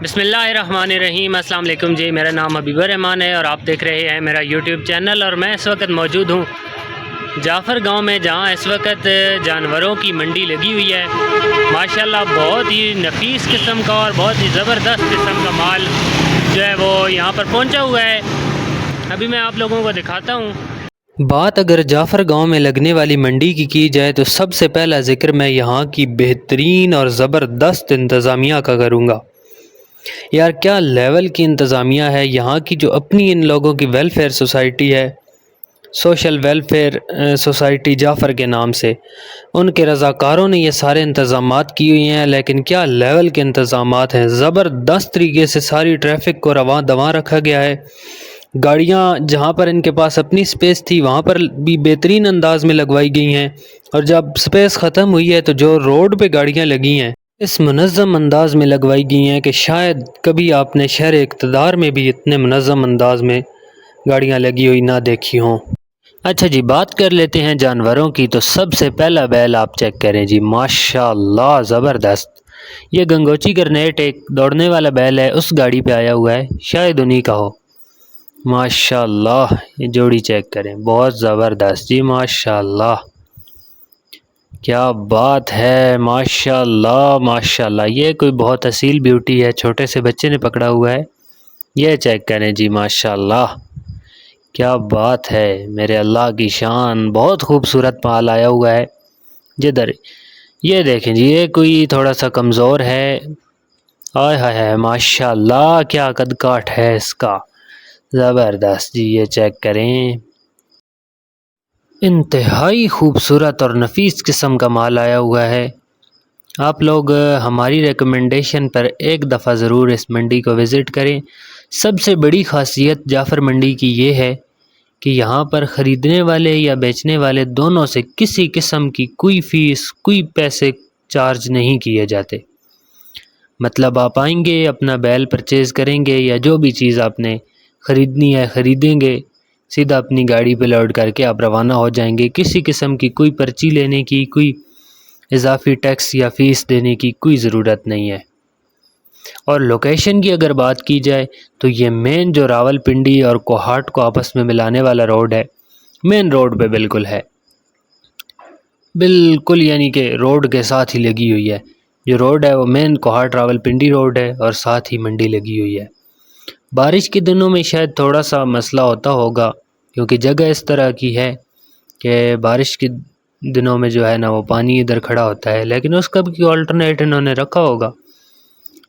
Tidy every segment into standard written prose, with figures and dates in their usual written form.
بسم اللہ الرحمن الرحیم۔ السلام علیکم جی، میرا نام حبیب الرحمان ہے اور آپ دیکھ رہے ہیں میرا یوٹیوب چینل۔ اور میں اس وقت موجود ہوں جعفر گاؤں میں، جہاں اس وقت جانوروں کی منڈی لگی ہوئی ہے۔ ماشاءاللہ بہت ہی نفیس قسم کا اور بہت ہی زبردست قسم کا مال جو ہے وہ یہاں پر پہنچا ہوا ہے۔ ابھی میں آپ لوگوں کو دکھاتا ہوں۔ بات اگر جعفر گاؤں میں لگنے والی منڈی کی جائے تو سب سے پہلا ذکر میں یہاں کی بہترین اور زبردست انتظامیہ کا کروں گا۔ یار کیا لیول کی انتظامیہ ہے یہاں کی، جو اپنی ان لوگوں کی ویلفیئر سوسائٹی ہے، سوشل ویلفیئر سوسائٹی جعفر کے نام سے، ان کے رضاکاروں نے یہ سارے انتظامات کی ہوئی ہیں۔ لیکن کیا لیول کے انتظامات ہیں، زبردست طریقے سے ساری ٹریفک کو رواں دواں رکھا گیا ہے۔ گاڑیاں جہاں پر ان کے پاس اپنی سپیس تھی وہاں پر بھی بہترین انداز میں لگوائی گئی ہیں، اور جب سپیس ختم ہوئی ہے تو جو روڈ پہ گاڑیاں لگی ہیں اس منظم انداز میں لگوائی گئی ہیں کہ شاید کبھی آپ نے شہر اقتدار میں بھی اتنے منظم انداز میں گاڑیاں لگی ہوئی نہ دیکھی ہوں۔ اچھا جی، بات کر لیتے ہیں جانوروں کی۔ تو سب سے پہلا بیل آپ چیک کریں جی، ماشاءاللہ زبردست۔ یہ گنگوچی گرنیٹ ایک دوڑنے والا بیل ہے، اس گاڑی پہ آیا ہوا ہے، شاید انہی کا ہو۔ ماشاءاللہ یہ جوڑی چیک کریں، بہت زبردست جی، ماشاءاللہ کیا بات ہے، ماشاءاللہ ماشاءاللہ۔ یہ کوئی بہت اصیل بیوٹی ہے، چھوٹے سے بچے نے پکڑا ہوا ہے۔ یہ چیک کریں جی، ماشاءاللہ کیا بات ہے، میرے اللہ کی شان، بہت خوبصورت مال آیا ہوا ہے۔ جدھر یہ دیکھیں جی، یہ کوئی تھوڑا سا کمزور ہے، آئے ہائے ہائے ماشاءاللہ کیا قد کاٹ ہے اس کا، زبردست جی۔ یہ چیک کریں، انتہائی خوبصورت اور نفیس قسم کا مال آیا ہوا ہے۔ آپ لوگ ہماری ریکمنڈیشن پر ایک دفعہ ضرور اس منڈی کو وزٹ کریں۔ سب سے بڑی خاصیت جعفر منڈی کی یہ ہے کہ یہاں پر خریدنے والے یا بیچنے والے دونوں سے کسی قسم کی کوئی فیس، کوئی پیسے چارج نہیں کیے جاتے۔ مطلب آپ آئیں گے، اپنا بیل پرچیز کریں گے یا جو بھی چیز آپ نے خریدنی ہے خریدیں گے، سیدھا اپنی گاڑی پہ لوڈ کر کے آپ روانہ ہو جائیں گے۔ کسی قسم کی کوئی پرچی لینے کی، کوئی اضافی ٹیکس یا فیس دینے کی کوئی ضرورت نہیں ہے۔ اور لوکیشن کی اگر بات کی جائے تو یہ مین جو راول پنڈی اور کوہاٹ کو آپس میں ملانے والا روڈ ہے، مین روڈ پہ بالکل ہے، بالکل یعنی کہ روڈ کے ساتھ ہی لگی ہوئی ہے۔ جو روڈ ہے وہ مین کوہاٹ راول پنڈی روڈ ہے اور ساتھ ہی منڈی لگی ہوئی ہے۔ بارش کے دنوں میں شاید تھوڑا سا مسئلہ ہوتا ہوگا، کیونکہ جگہ اس طرح کی ہے کہ بارش کے دنوں میں جو ہے نا وہ پانی ادھر کھڑا ہوتا ہے، لیکن اس کا بھی آلٹرنیٹ انہوں نے رکھا ہوگا،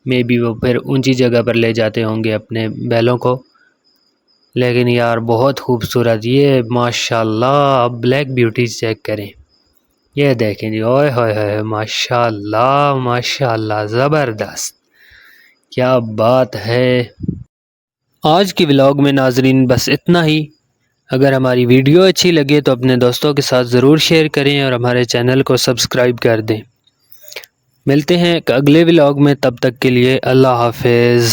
مے بی وہ پھر اونچی جگہ پر لے جاتے ہوں گے اپنے بیلوں کو۔ لیکن یار بہت خوبصورت، یہ ماشاءاللہ۔ اب بلیک بیوٹیز چیک کریں، یہ دیکھیں جی، اوئے ہوئے ہوئے ماشاءاللہ ماشاءاللہ زبردست، کیا بات ہے۔ آج کی ولاگ میں ناظرین بس اتنا ہی۔ اگر ہماری ویڈیو اچھی لگے تو اپنے دوستوں کے ساتھ ضرور شیئر کریں اور ہمارے چینل کو سبسکرائب کر دیں۔ ملتے ہیں ایک اگلے ولاگ میں، تب تک کے لیے اللہ حافظ۔